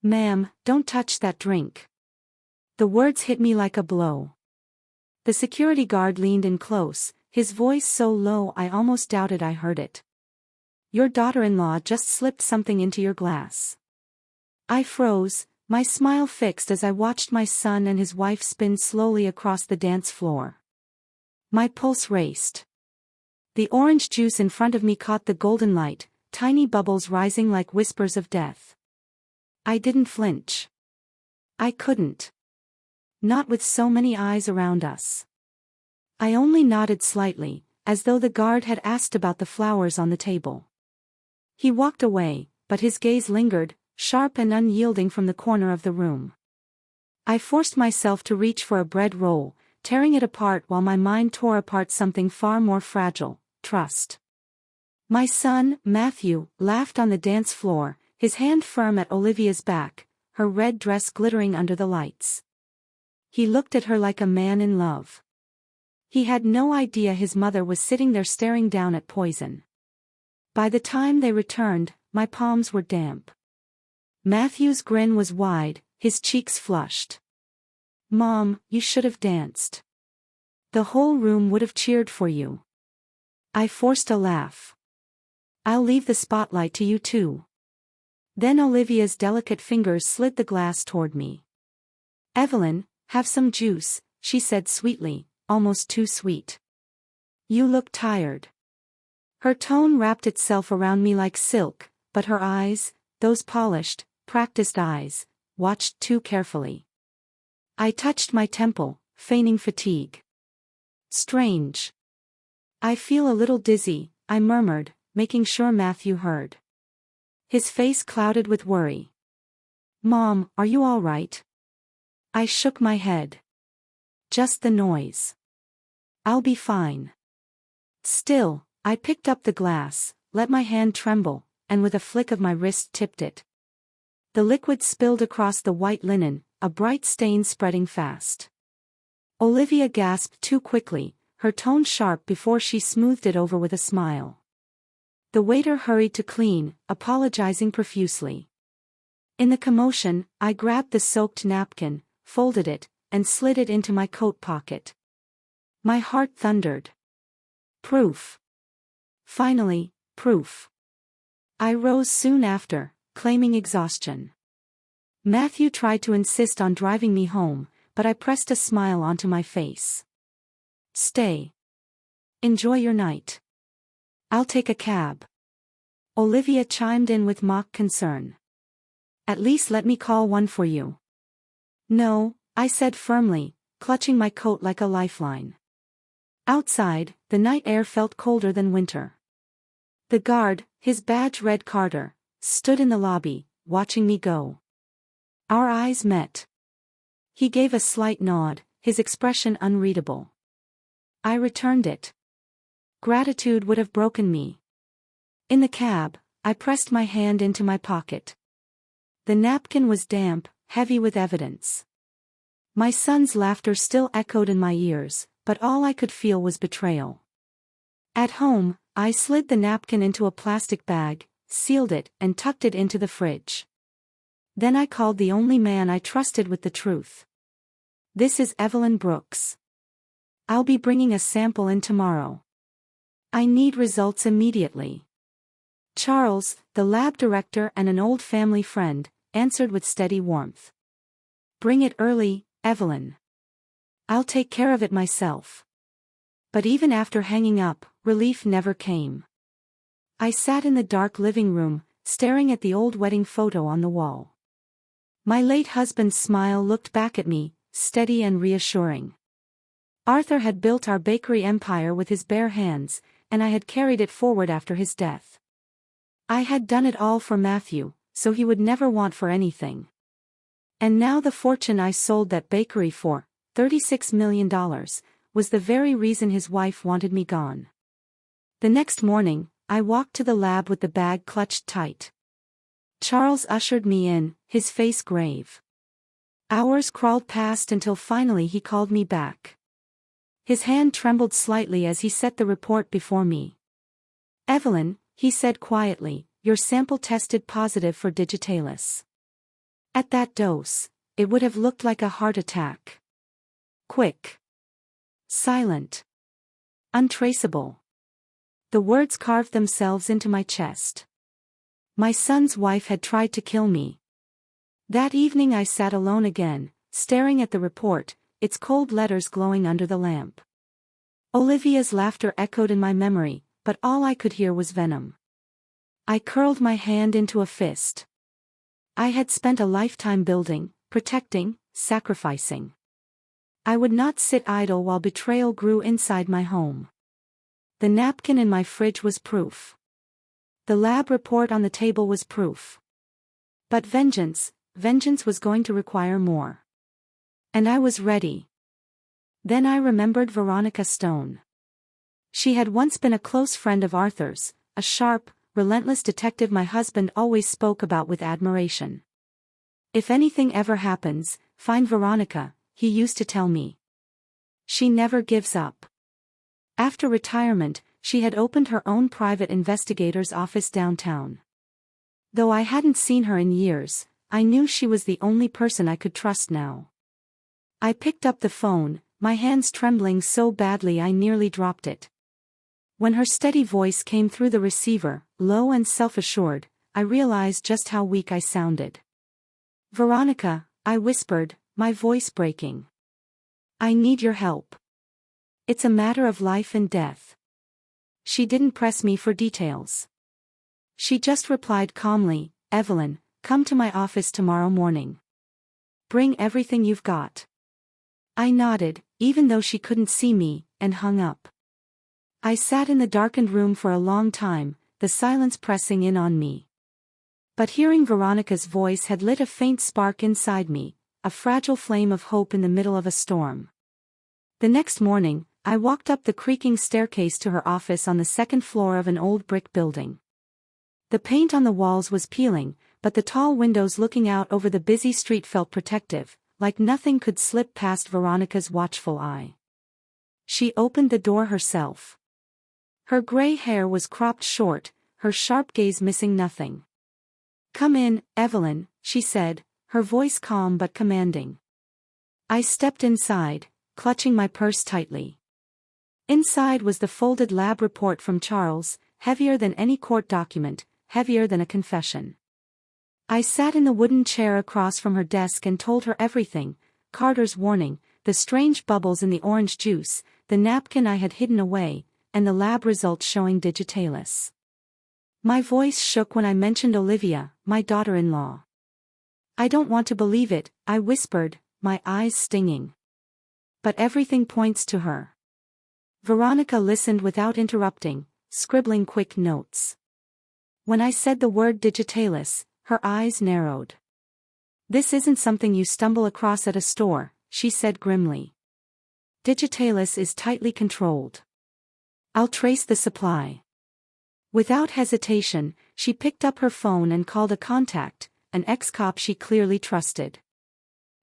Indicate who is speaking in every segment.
Speaker 1: Ma'am, don't touch that drink. The words hit me like a blow. The security guard leaned in close, his voice so low I almost doubted I heard it. Your daughter-in-law just slipped something into your glass. I froze, my smile fixed as I watched my son and his wife spin slowly across the dance floor. My pulse raced. The orange juice in front of me caught the golden light, tiny bubbles rising like whispers of death. I didn't flinch. I couldn't. Not with so many eyes around us. I only nodded slightly, as though the guard had asked about the flowers on the table. He walked away, but his gaze lingered, sharp and unyielding from the corner of the room. I forced myself to reach for a bread roll, tearing it apart while my mind tore apart something far more fragile: trust. My son, Matthew, laughed on the dance floor, his hand firm at Olivia's back, her red dress glittering under the lights. He looked at her like a man in love. He had no idea his mother was sitting there staring down at poison. By the time they returned, my palms were damp. Matthew's grin was wide, his cheeks flushed. Mom, you should have danced. The whole room would have cheered for you. I forced a laugh. I'll leave the spotlight to you too. Then Olivia's delicate fingers slid the glass toward me. Evelyn, have some juice, she said sweetly, almost too sweet. You look tired. Her tone wrapped itself around me like silk, but her eyes, those polished, practiced eyes, watched too carefully. I touched my temple, feigning fatigue. Strange. I feel a little dizzy, I murmured, making sure Matthew heard. His face clouded with worry. Mom, are you all right? I shook my head. Just the noise. I'll be fine. Still, I picked up the glass, let my hand tremble, and with a flick of my wrist tipped it. The liquid spilled across the white linen, a bright stain spreading fast. Olivia gasped too quickly, her tone sharp before she smoothed it over with a smile. The waiter hurried to clean, apologizing profusely. In the commotion, I grabbed the soaked napkin, folded it, and slid it into my coat pocket. My heart thundered. Proof. Finally, proof. I rose soon after, claiming exhaustion. Matthew tried to insist on driving me home, but I pressed a smile onto my face. Stay. Enjoy your night. I'll take a cab. Olivia chimed in with mock concern. At least let me call one for you. No, I said firmly, clutching my coat like a lifeline. Outside, the night air felt colder than winter. The guard, his badge red Carter, stood in the lobby, watching me go. Our eyes met. He gave a slight nod, his expression unreadable. I returned it. Gratitude would have broken me. In the cab, I pressed my hand into my pocket. The napkin was damp, heavy with evidence. My son's laughter still echoed in my ears, but all I could feel was betrayal. At home, I slid the napkin into a plastic bag, sealed it, and tucked it into the fridge. Then I called the only man I trusted with the truth. This is Evelyn Brooks. I'll be bringing a sample in tomorrow. I need results immediately. Charles, the lab director and an old family friend, answered with steady warmth. Bring it early, Evelyn. I'll take care of it myself. But even after hanging up, relief never came. I sat in the dark living room, staring at the old wedding photo on the wall. My late husband's smile looked back at me, steady and reassuring. Arthur had built our bakery empire with his bare hands, and I had carried it forward after his death. I had done it all for Matthew, so he would never want for anything. And now the fortune I sold that bakery for, $36 million, was the very reason his wife wanted me gone. The next morning, I walked to the lab with the bag clutched tight. Charles ushered me in, his face grave. Hours crawled past until finally he called me back. His hand trembled slightly as he set the report before me. Evelyn, he said quietly, your sample tested positive for digitalis. At that dose, it would have looked like a heart attack. Quick. Silent. Untraceable. The words carved themselves into my chest. My son's wife had tried to kill me. That evening I sat alone again, staring at the report, its cold letters glowing under the lamp. Olivia's laughter echoed in my memory, but all I could hear was venom. I curled my hand into a fist. I had spent a lifetime building, protecting, sacrificing. I would not sit idle while betrayal grew inside my home. The napkin in my fridge was proof. The lab report on the table was proof. But vengeance was going to require more. And I was ready. Then I remembered Veronica Stone. She had once been a close friend of Arthur's, a sharp, relentless detective my husband always spoke about with admiration. If anything ever happens, find Veronica, he used to tell me. She never gives up. After retirement, she had opened her own private investigator's office downtown. Though I hadn't seen her in years, I knew she was the only person I could trust now. I picked up the phone, my hands trembling so badly I nearly dropped it. When her steady voice came through the receiver, low and self-assured, I realized just how weak I sounded. "Veronica," I whispered, my voice breaking. "I need your help. It's a matter of life and death." She didn't press me for details. She just replied calmly, "Evelyn, come to my office tomorrow morning. Bring everything you've got." I nodded, even though she couldn't see me, and hung up. I sat in the darkened room for a long time, the silence pressing in on me. But hearing Veronica's voice had lit a faint spark inside me, a fragile flame of hope in the middle of a storm. The next morning, I walked up the creaking staircase to her office on the second floor of an old brick building. The paint on the walls was peeling, but the tall windows looking out over the busy street felt protective, like nothing could slip past Veronica's watchful eye. She opened the door herself. Her gray hair was cropped short, her sharp gaze missing nothing. "Come in, Evelyn," she said, her voice calm but commanding. I stepped inside, clutching my purse tightly. Inside was the folded lab report from Charles, heavier than any court document, heavier than a confession. I sat in the wooden chair across from her desk and told her everything: Carter's warning, the strange bubbles in the orange juice, the napkin I had hidden away, and the lab results showing digitalis. My voice shook when I mentioned Olivia, my daughter-in-law. "I don't want to believe it," I whispered, my eyes stinging. "But everything points to her." Veronica listened without interrupting, scribbling quick notes. When I said the word digitalis, her eyes narrowed. "This isn't something you stumble across at a store," she said grimly. "Digitalis is tightly controlled. I'll trace the supply." Without hesitation, she picked up her phone and called a contact, an ex-cop she clearly trusted.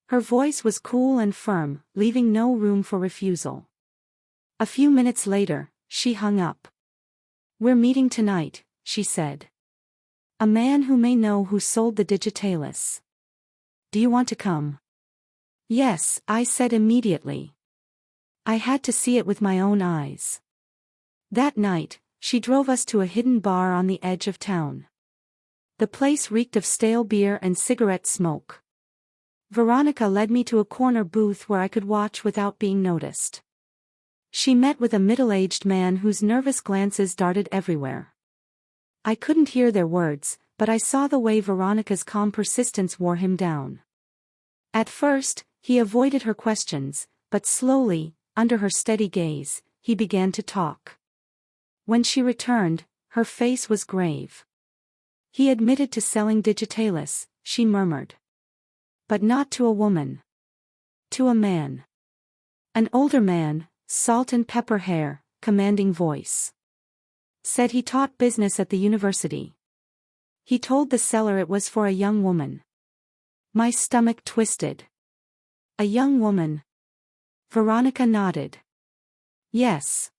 Speaker 1: Her voice was cool and firm, leaving no room for refusal. A few minutes later, she hung up. "We're meeting tonight," she said. "A man who may know who sold the digitalis. Do you want to come?" "Yes," I said immediately. I had to see it with my own eyes. That night, she drove us to a hidden bar on the edge of town. The place reeked of stale beer and cigarette smoke. Veronica led me to a corner booth where I could watch without being noticed. She met with a middle-aged man whose nervous glances darted everywhere. I couldn't hear their words, but I saw the way Veronica's calm persistence wore him down. At first, he avoided her questions, but slowly, under her steady gaze, he began to talk. When she returned, her face was grave. "He admitted to selling digitalis," she murmured. "But not to a woman. To a man. An older man, salt and pepper hair, commanding voice. Said he taught business at the university. He told the seller it was for a young woman." My stomach twisted. "A young woman?" Veronica nodded. "Yes.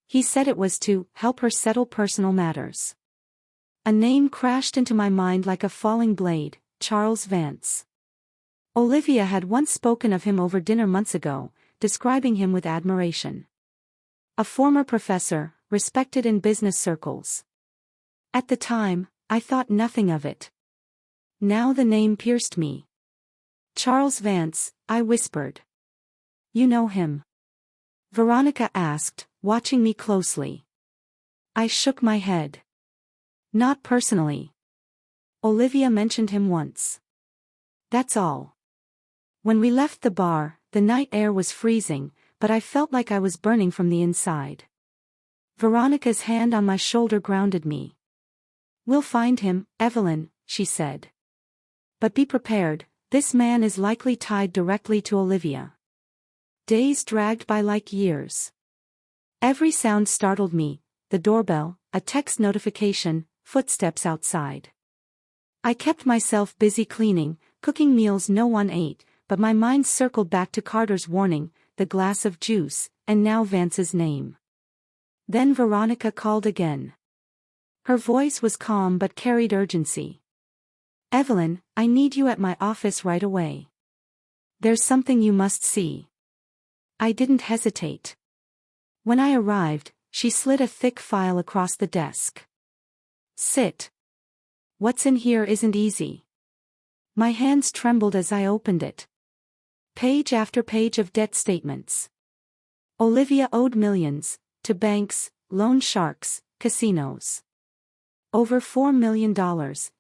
Speaker 1: He said it was to help her settle personal matters." A name crashed into my mind like a falling blade: Charles Vance. Olivia had once spoken of him over dinner months ago, describing him with admiration. A former professor, respected in business circles. At the time, I thought nothing of it. Now the name pierced me. Charles Vance, I whispered. You know him? Veronica asked, watching me closely. I shook my head. Not personally. Olivia mentioned him once. That's all. When we left the bar, the night air was freezing, but I felt like I was burning from the inside. Veronica's hand on my shoulder grounded me. We'll find him, Evelyn, she said. But be prepared, this man is likely tied directly to Olivia. Days dragged by like years. Every sound startled me, the doorbell, a text notification, footsteps outside. I kept myself busy cleaning, cooking meals no one ate, but my mind circled back to Carter's warning, the glass of juice, and now Vance's name. Then Veronica called again. Her voice was calm but carried urgency. Evelyn, I need you at my office right away. There's something you must see. I didn't hesitate. When I arrived, she slid a thick file across the desk. Sit. What's in here isn't easy. My hands trembled as I opened it. Page after page of debt statements. Olivia owed millions, to banks, loan sharks, casinos. Over $4 million,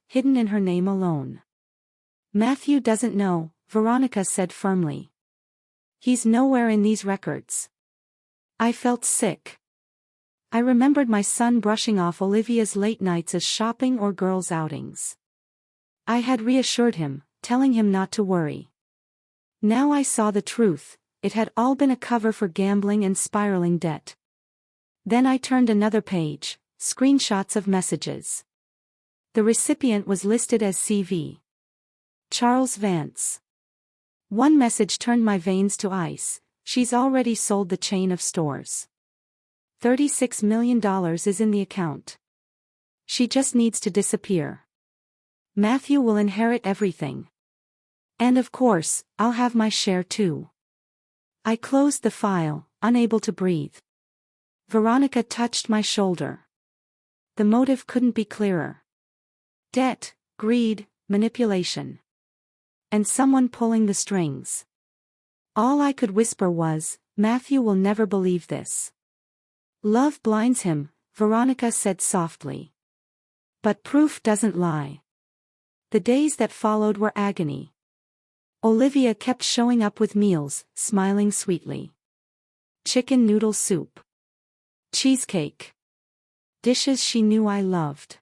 Speaker 1: hidden in her name alone. Matthew doesn't know, Veronica said firmly. He's nowhere in these records. I felt sick. I remembered my son brushing off Olivia's late nights as shopping or girls' outings. I had reassured him, telling him not to worry. Now I saw the truth, it had all been a cover for gambling and spiraling debt. Then I turned another page, screenshots of messages. The recipient was listed as CV. Charles Vance. One message turned my veins to ice, she's already sold the chain of stores. $36 million is in the account. She just needs to disappear. Matthew will inherit everything. And of course, I'll have my share too. I closed the file, unable to breathe. Veronica touched my shoulder. The motive couldn't be clearer. Debt, greed, manipulation. And someone pulling the strings. All I could whisper was, Matthew will never believe this. Love blinds him, Veronica said softly. But proof doesn't lie. The days that followed were agony. Olivia kept showing up with meals, smiling sweetly. Chicken noodle soup. Cheesecake. Dishes she knew I loved.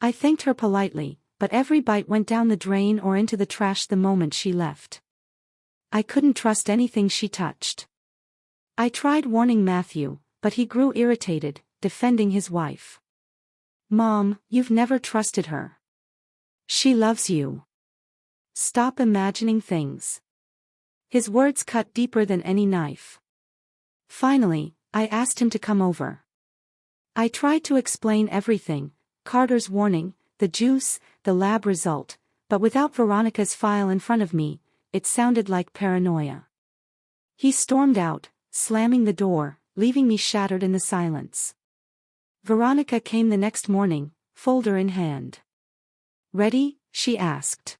Speaker 1: I thanked her politely, but every bite went down the drain or into the trash the moment she left. I couldn't trust anything she touched. I tried warning Matthew, but he grew irritated, defending his wife. Mom, you've never trusted her. She loves you. Stop imagining things. His words cut deeper than any knife. Finally, I asked him to come over. I tried to explain everything, Carter's warning, the juice, the lab result, but without Veronica's file in front of me, it sounded like paranoia. He stormed out, slamming the door, leaving me shattered in the silence. Veronica came the next morning, folder in hand. Ready? She asked.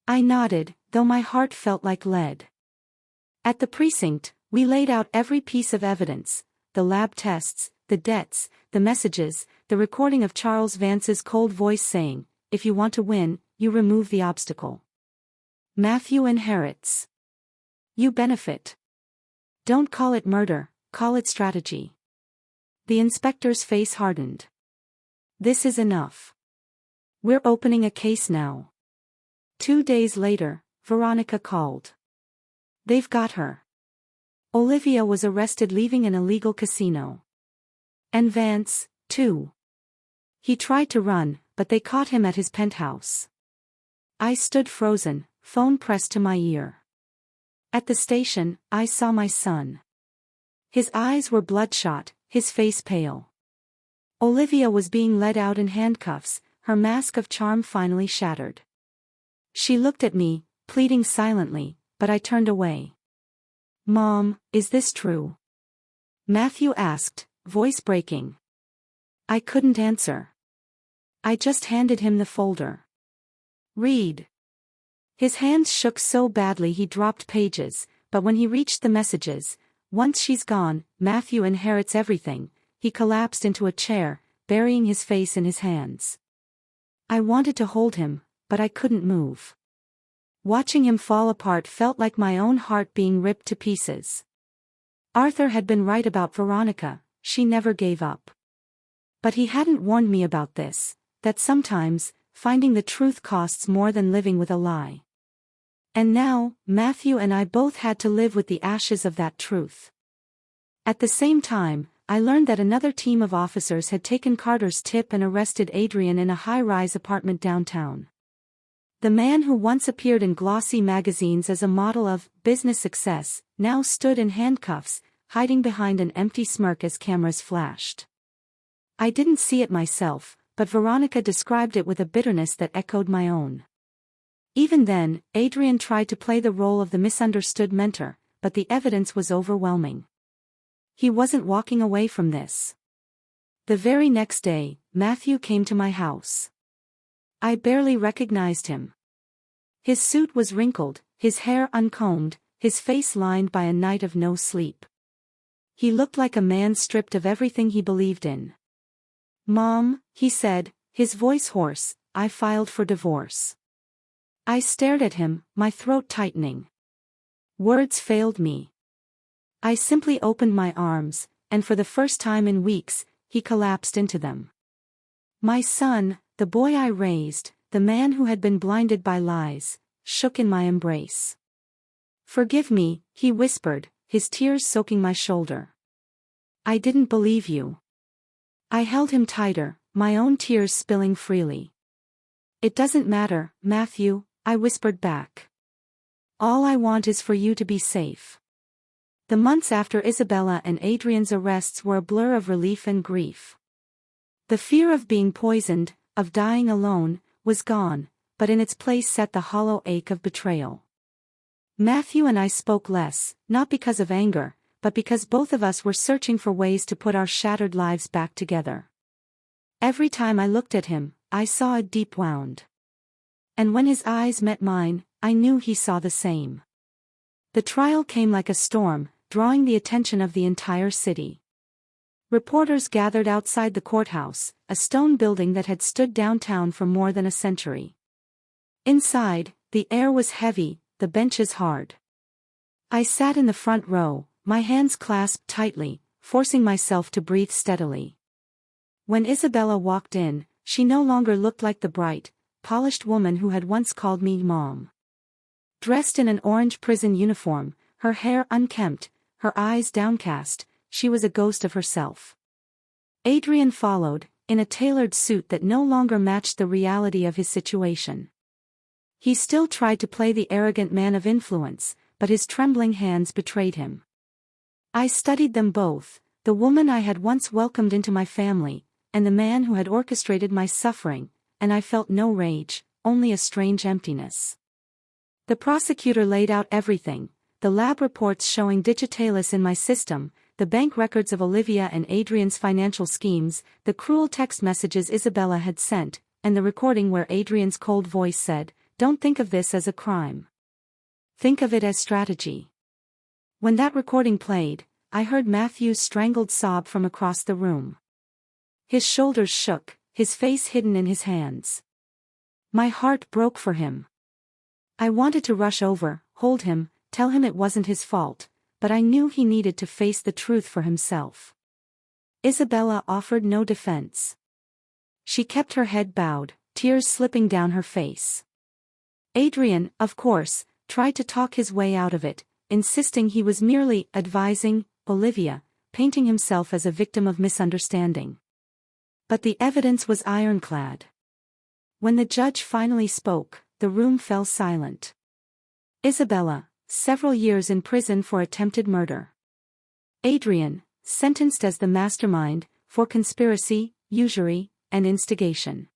Speaker 1: I nodded, though my heart felt like lead. At the precinct, we laid out every piece of evidence, the lab tests, the debts, the messages, the recording of Charles Vance's cold voice saying, if you want to win, you remove the obstacle. Matthew inherits. You benefit. Don't call it murder, call it strategy. The inspector's face hardened. This is enough. We're opening a case now. 2 days later, Veronica called. They've got her. Olivia was arrested leaving an illegal casino. And Vance, too. He tried to run, but they caught him at his penthouse. I stood frozen, phone pressed to my ear. At the station, I saw my son. His eyes were bloodshot, his face pale. Olivia was being led out in handcuffs, her mask of charm finally shattered. She looked at me, pleading silently, but I turned away. Mom, is this true? Matthew asked, voice breaking. I couldn't answer. I just handed him the folder. Read. His hands shook so badly he dropped pages, but when he reached the messages, once she's gone, Matthew inherits everything, he collapsed into a chair, burying his face in his hands. I wanted to hold him, but I couldn't move. Watching him fall apart felt like my own heart being ripped to pieces. Arthur had been right about Veronica, she never gave up. But he hadn't warned me about this, that sometimes, finding the truth costs more than living with a lie. And now, Matthew and I both had to live with the ashes of that truth. At the same time, I learned that another team of officers had taken Carter's tip and arrested Adrian in a high-rise apartment downtown. The man who once appeared in glossy magazines as a model of business success, now stood in handcuffs, hiding behind an empty smirk as cameras flashed. I didn't see it myself, but Veronica described it with a bitterness that echoed my own. Even then, Adrian tried to play the role of the misunderstood mentor, but the evidence was overwhelming. He wasn't walking away from this. The very next day, Matthew came to my house. I barely recognized him. His suit was wrinkled, his hair uncombed, his face lined by a night of no sleep. He looked like a man stripped of everything he believed in. Mom, he said, his voice hoarse, I filed for divorce. I stared at him, my throat tightening. Words failed me. I simply opened my arms, and for the first time in weeks, he collapsed into them. My son, the boy I raised, the man who had been blinded by lies, shook in my embrace. Forgive me, he whispered, his tears soaking my shoulder. I didn't believe you. I held him tighter, my own tears spilling freely. It doesn't matter, Matthew, I whispered back. All I want is for you to be safe. The months after Isabella and Adrian's arrests were a blur of relief and grief. The fear of being poisoned, of dying alone, was gone, but in its place sat the hollow ache of betrayal. Matthew and I spoke less, not because of anger, but because both of us were searching for ways to put our shattered lives back together. Every time I looked at him, I saw a deep wound. And when his eyes met mine, I knew he saw the same. The trial came like a storm, drawing the attention of the entire city. Reporters gathered outside the courthouse, a stone building that had stood downtown for more than a century. Inside, the air was heavy, the benches hard. I sat in the front row, my hands clasped tightly, forcing myself to breathe steadily. When Isabella walked in, she no longer looked like the bright, polished woman who had once called me Mom. Dressed in an orange prison uniform, her hair unkempt, her eyes downcast, she was a ghost of herself. Adrian followed, in a tailored suit that no longer matched the reality of his situation. He still tried to play the arrogant man of influence, but his trembling hands betrayed him. I studied them both, the woman I had once welcomed into my family, and the man who had orchestrated my suffering, and I felt no rage, only a strange emptiness. The prosecutor laid out everything, the lab reports showing digitalis in my system, the bank records of Olivia and Adrian's financial schemes, the cruel text messages Isabella had sent, and the recording where Adrian's cold voice said, "Don't think of this as a crime. Think of it as strategy." When that recording played, I heard Matthew's strangled sob from across the room. His shoulders shook, his face hidden in his hands. My heart broke for him. I wanted to rush over, hold him, tell him it wasn't his fault, but I knew he needed to face the truth for himself. Isabella offered no defense. She kept her head bowed, tears slipping down her face. Adrian, of course, tried to talk his way out of it, insisting he was merely advising Olivia, painting himself as a victim of misunderstanding. But the evidence was ironclad. When the judge finally spoke, the room fell silent. Isabella, several years in prison for attempted murder. Adrian, sentenced as the mastermind, for conspiracy, usury, and instigation.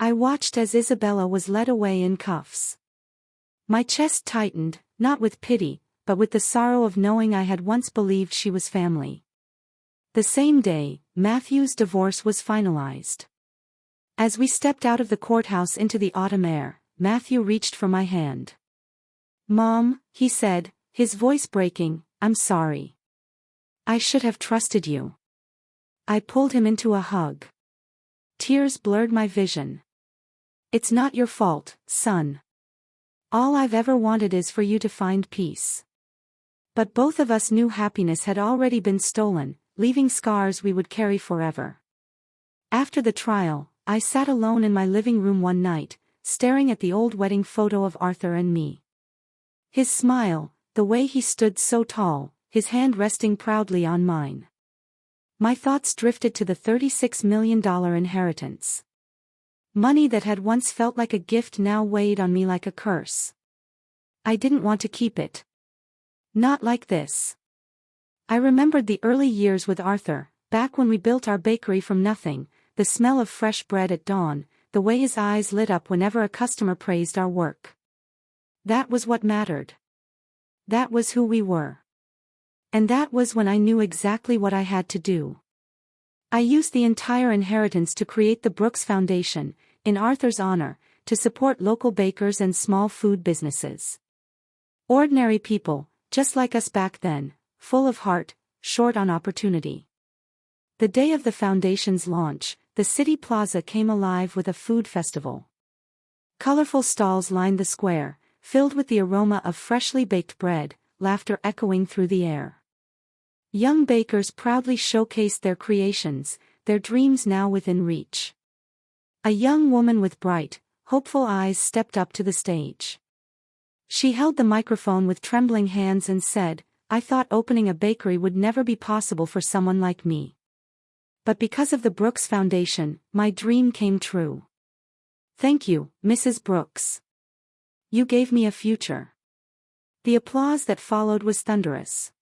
Speaker 1: I watched as Isabella was led away in cuffs. My chest tightened, not with pity, but with the sorrow of knowing I had once believed she was family. The same day, Matthew's divorce was finalized. As we stepped out of the courthouse into the autumn air, Matthew reached for my hand. "Mom," he said, his voice breaking, "I'm sorry. I should have trusted you." I pulled him into a hug. Tears blurred my vision. "It's not your fault, son. All I've ever wanted is for you to find peace." But both of us knew happiness had already been stolen, leaving scars we would carry forever. After the trial, I sat alone in my living room one night, staring at the old wedding photo of Arthur and me. His smile, the way he stood so tall, his hand resting proudly on mine. My thoughts drifted to the $36 million inheritance. Money that had once felt like a gift now weighed on me like a curse. I didn't want to keep it. Not like this. I remembered the early years with Arthur, back when we built our bakery from nothing, the smell of fresh bread at dawn, the way his eyes lit up whenever a customer praised our work. That was what mattered. That was who we were. And that was when I knew exactly what I had to do. I used the entire inheritance to create the Brooks Foundation, in Arthur's honor, to support local bakers and small food businesses. Ordinary people, just like us back then, full of heart, short on opportunity. The day of the foundation's launch, the city plaza came alive with a food festival. Colorful stalls lined the square, filled with the aroma of freshly baked bread, laughter echoing through the air. Young bakers proudly showcased their creations, their dreams now within reach. A young woman with bright, hopeful eyes stepped up to the stage. She held the microphone with trembling hands and said, "I thought opening a bakery would never be possible for someone like me. But because of the Brooks Foundation, my dream came true. Thank you, Mrs. Brooks. You gave me a future." The applause that followed was thunderous.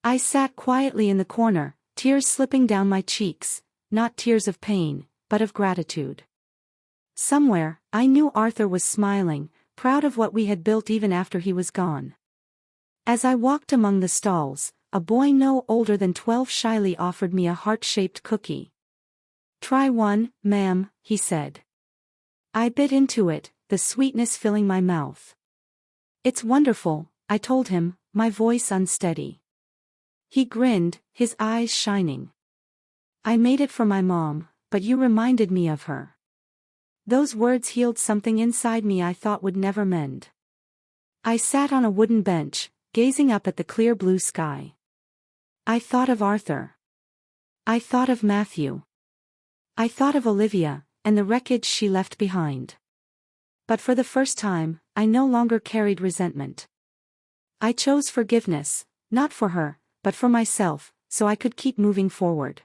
Speaker 1: I sat quietly in the corner, tears slipping down my cheeks, not tears of pain, but of gratitude. Somewhere, I knew Arthur was smiling, proud of what we had built even after he was gone. As I walked among the stalls, a boy no older than 12 shyly offered me a heart-shaped cookie. "Try one, ma'am," he said. I bit into it, the sweetness filling my mouth. "It's wonderful," I told him, my voice unsteady. He grinned, his eyes shining. "I made it for my mom, but you reminded me of her." Those words healed something inside me I thought would never mend. I sat on a wooden bench, gazing up at the clear blue sky. I thought of Arthur. I thought of Matthew. I thought of Olivia, and the wreckage she left behind. But for the first time, I no longer carried resentment. I chose forgiveness, not for her, but for myself, so I could keep moving forward.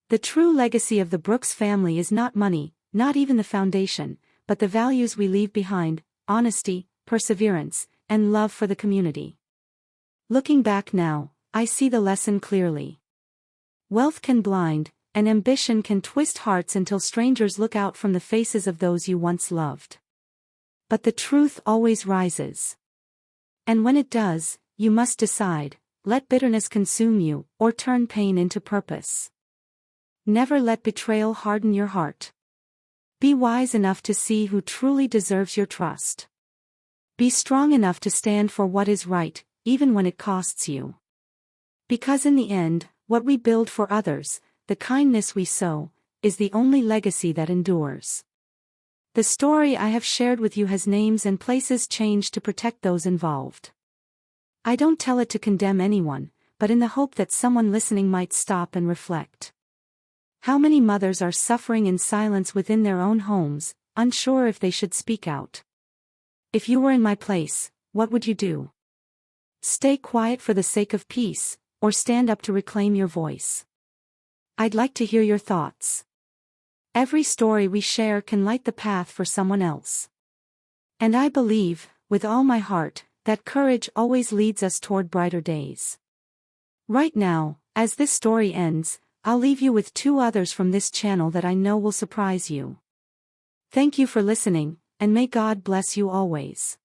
Speaker 1: The true legacy of the Brooks family is not money, not even the foundation, but the values we leave behind: honesty, perseverance, and love for the community. Looking back now, I see the lesson clearly. Wealth can blind, and ambition can twist hearts until strangers look out from the faces of those you once loved. But the truth always rises. And when it does, you must decide: let bitterness consume you, or turn pain into purpose. Never let betrayal harden your heart. Be wise enough to see who truly deserves your trust. Be strong enough to stand for what is right, even when it costs you. Because in the end, what we build for others, the kindness we sow, is the only legacy that endures. The story I have shared with you has names and places changed to protect those involved. I don't tell it to condemn anyone, but in the hope that someone listening might stop and reflect. How many mothers are suffering in silence within their own homes, unsure if they should speak out? If you were in my place, what would you do? Stay quiet for the sake of peace, or stand up to reclaim your voice? I'd like to hear your thoughts. Every story we share can light the path for someone else. And I believe, with all my heart, that courage always leads us toward brighter days. Right now, as this story ends, I'll leave you with 2 others from this channel that I know will surprise you. Thank you for listening, and may God bless you always.